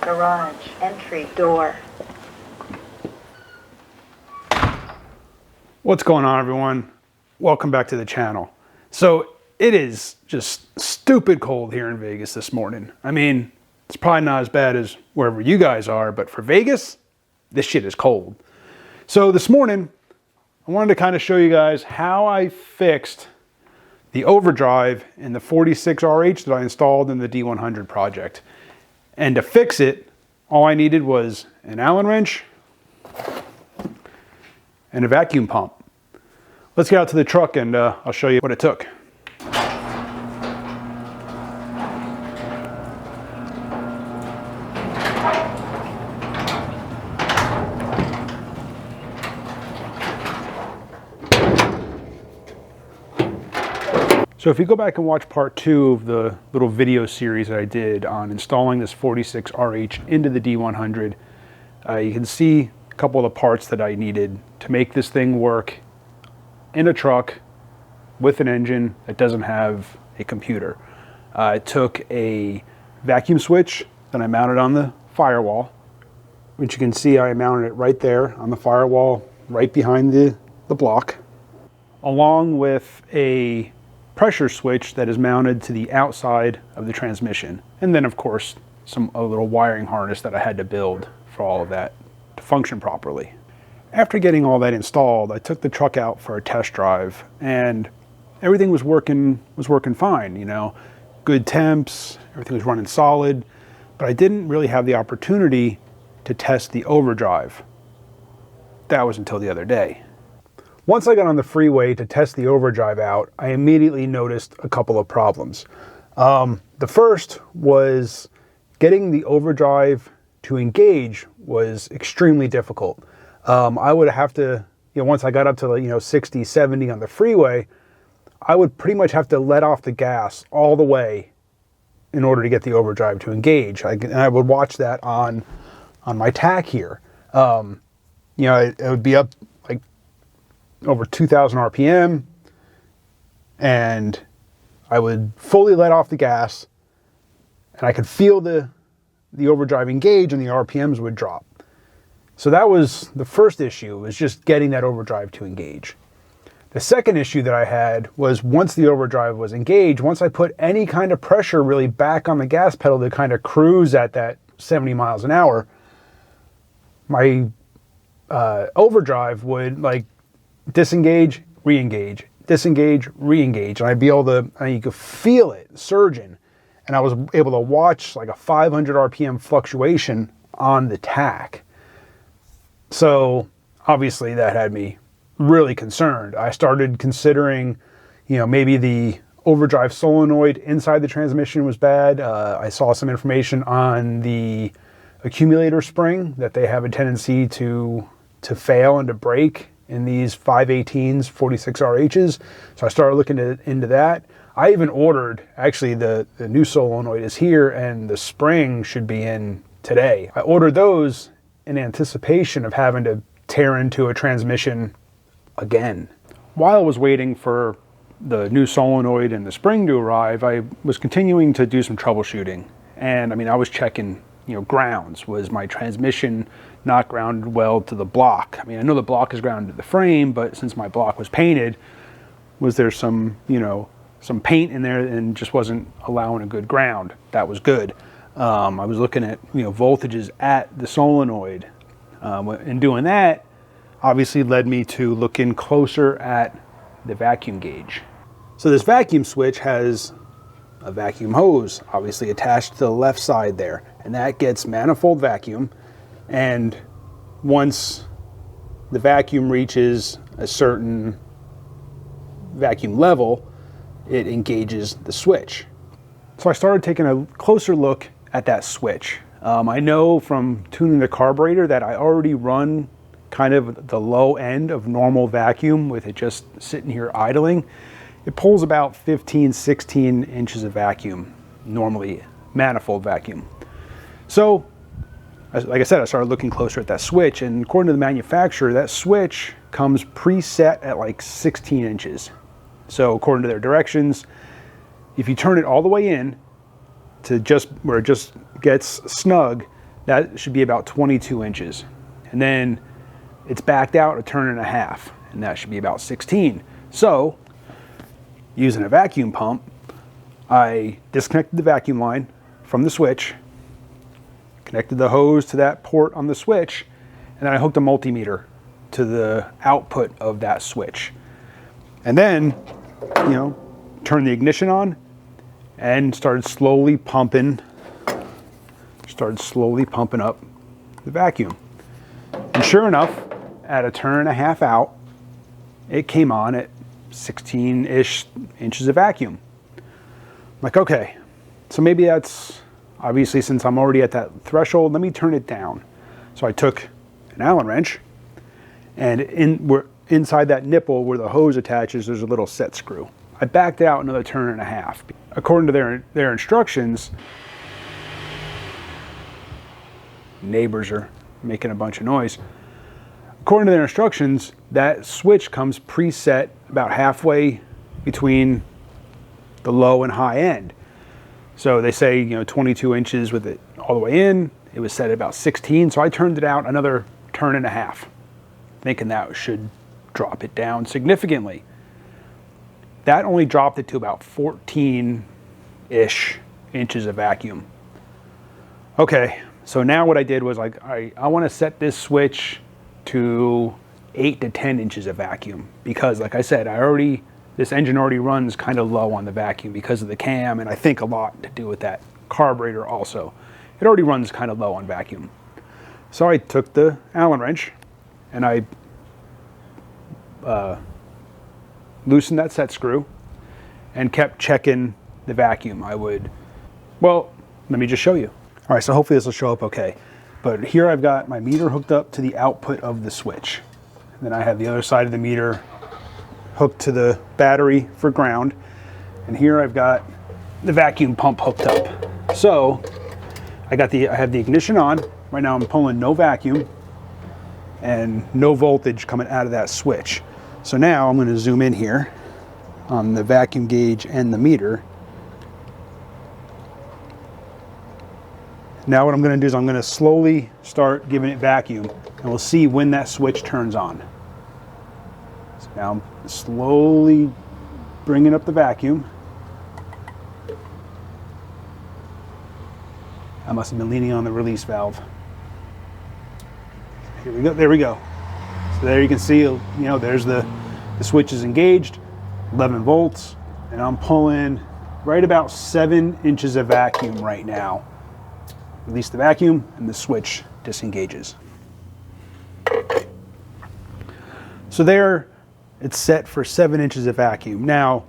Garage entry door. What's going on, everyone? Welcome back to the channel. So it is just stupid cold here in Vegas this morning. I mean, it's probably not as bad as wherever you guys are, but for Vegas, this shit is cold. So this morning, I wanted to kind of show you guys how I fixed the overdrive in the 46RH that I installed in the D100 project. And to fix it, all I needed was an Allen wrench and a vacuum pump. Let's get out to the truck and I'll show you what it took. So if you go back and watch part 2 of the little video series that I did on installing this 46RH into the D100, you can see a couple of the parts that I needed to make this thing work in a truck with an engine that doesn't have a computer. I took a vacuum switch that I mounted on the firewall, which you can see I mounted it right there on the firewall, right behind the block, along with a pressure switch that is mounted to the outside of the transmission. And then of course, a little wiring harness that I had to build for all of that to function properly. After getting all that installed, I took the truck out for a test drive and everything was working fine, you know, good temps, everything was running solid, but I didn't really have the opportunity to test the overdrive. That was until the other day. Once I got on the freeway to test the overdrive out, I immediately noticed a couple of problems. The first was getting the overdrive to engage was extremely difficult. I would have to, once I got up to 60, 70 on the freeway, I would pretty much have to let off the gas all the way in order to get the overdrive to engage. And I would watch that on my tach here. It would be up like over 2,000 RPM, and I would fully let off the gas, and I could feel the overdrive engage, and the RPMs would drop. So that was the first issue, was just getting that overdrive to engage. The second issue that I had was once the overdrive was engaged, once I put any kind of pressure really back on the gas pedal to kind of cruise at that 70 miles an hour, my overdrive would like disengage, re-engage, disengage, re-engage. And I'd be able to, you could feel it surging. And I was able to watch like a 500 RPM fluctuation on the tach. So obviously that had me really concerned. I started considering, maybe the overdrive solenoid inside the transmission was bad. I saw some information on the accumulator spring that they have a tendency to fail and to break in these 518s, 46RHs. So I started looking into that. I even ordered, actually the new solenoid is here and the spring should be in today. I ordered those in anticipation of having to tear into a transmission again. While I was waiting for the new solenoid and the spring to arrive, I was continuing to do some troubleshooting. And I mean, I was checking, grounds. Was my transmission not grounded well to the block? I mean, I know the block is grounded to the frame, but since my block was painted, was there some paint in there and just wasn't allowing a good ground? That was good. I was looking at, voltages at the solenoid. And doing that obviously led me to look in closer at the vacuum gauge. So this vacuum switch has a vacuum hose obviously attached to the left side there, and that gets manifold vacuum. And once the vacuum reaches a certain vacuum level, it engages the switch. So I started taking a closer look at that switch. I know from tuning the carburetor that I already run kind of the low end of normal vacuum with it just sitting here idling. It pulls about 15, 16 inches of vacuum, normally manifold vacuum. So, like I said, I started looking closer at that switch, and according to the manufacturer, that switch comes preset at like 16 inches. So according to their directions, if you turn it all the way in to just where it just gets snug, that should be about 22 inches. And then it's backed out a turn and a half, and that should be about 16. So using a vacuum pump, I disconnected the vacuum line from the switch, connected the hose to that port on the switch, and then I hooked a multimeter to the output of that switch. And then, turned the ignition on and started slowly pumping up the vacuum. And sure enough, at a turn and a half out, it came on at 16-ish inches of vacuum. I'm like, okay, so maybe that's, obviously since I'm already at that threshold, let me turn it down. So I took an Allen wrench, and inside that nipple where the hose attaches, there's a little set screw. I backed out another turn and a half. According to their instructions, neighbors are making a bunch of noise. According to their instructions, that switch comes preset about halfway between the low and high end. So they say, 22 inches with it all the way in. It was set at about 16, so I turned it out another turn and a half, thinking that should drop it down significantly. That only dropped it to about 14-ish inches of vacuum. Okay, so now what I did was like, I want to set this switch to 8 to 10 inches of vacuum, because like I said, this engine already runs kind of low on the vacuum because of the cam, and I think a lot to do with that carburetor also. It already runs kind of low on vacuum. So I took the Allen wrench and I loosened that set screw and kept checking the vacuum. Well, let me just show you. All right, so hopefully this will show up okay. But here I've got my meter hooked up to the output of the switch. And then I have the other side of the meter hooked to the battery for ground. And here I've got the vacuum pump hooked up. So I have the ignition on. Right now I'm pulling no vacuum and no voltage coming out of that switch. So now I'm going to zoom in here on the vacuum gauge and the meter. Now what I'm going to do is I'm going to slowly start giving it vacuum, and we'll see when that switch turns on. So now I'm slowly bringing up the vacuum. I must have been leaning on the release valve. Here we go, there we go. So there you can see, there's the switch is engaged, 11 volts, and I'm pulling right about 7 inches of vacuum right now. Release the vacuum and the switch disengages. So there, it's set for 7 inches of vacuum. Now,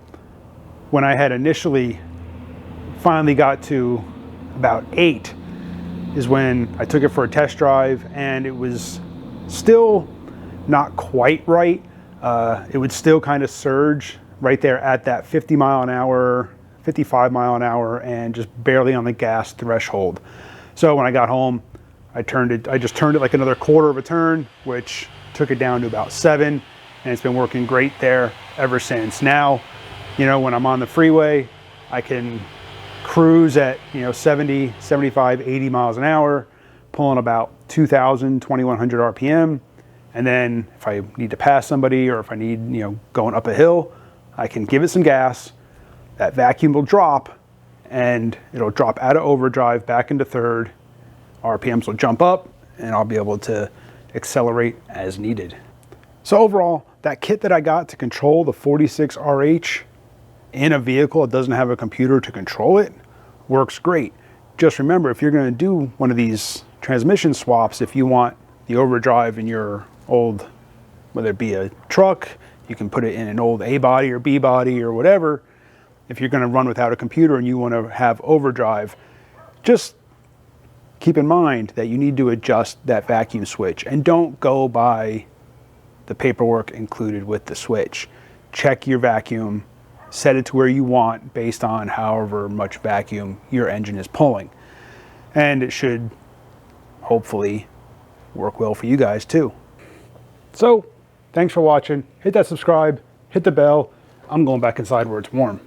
when I had initially finally got to about 8 is when I took it for a test drive, and it was still not quite right. It would still kind of surge right there at that 50 mile an hour, 55 mile an hour, and just barely on the gas threshold. So when I got home, I just turned it like another quarter of a turn, which took it down to about 7, and it's been working great there ever since. Now, when I'm on the freeway, I can cruise at 70, 75, 80 miles an hour, pulling about 2,000, 2,100 RPM. And then if I need to pass somebody, or if I need, going up a hill, I can give it some gas. That vacuum will drop, and it'll drop out of overdrive back into third. RPMs will jump up, and I'll be able to accelerate as needed. So overall, that kit that I got to control the 46RH in a vehicle that doesn't have a computer to control it works great. Just remember, if you're going to do one of these transmission swaps, if you want the overdrive in your old, whether it be a truck, you can put it in an old A body or B body or whatever. If you're going to run without a computer and you want to have overdrive, just keep in mind that you need to adjust that vacuum switch, and don't go by the paperwork included with the switch. Check your vacuum, set it to where you want based on however much vacuum your engine is pulling. And it should hopefully work well for you guys too. So, thanks for watching. Hit that subscribe, hit the bell. I'm going back inside where it's warm.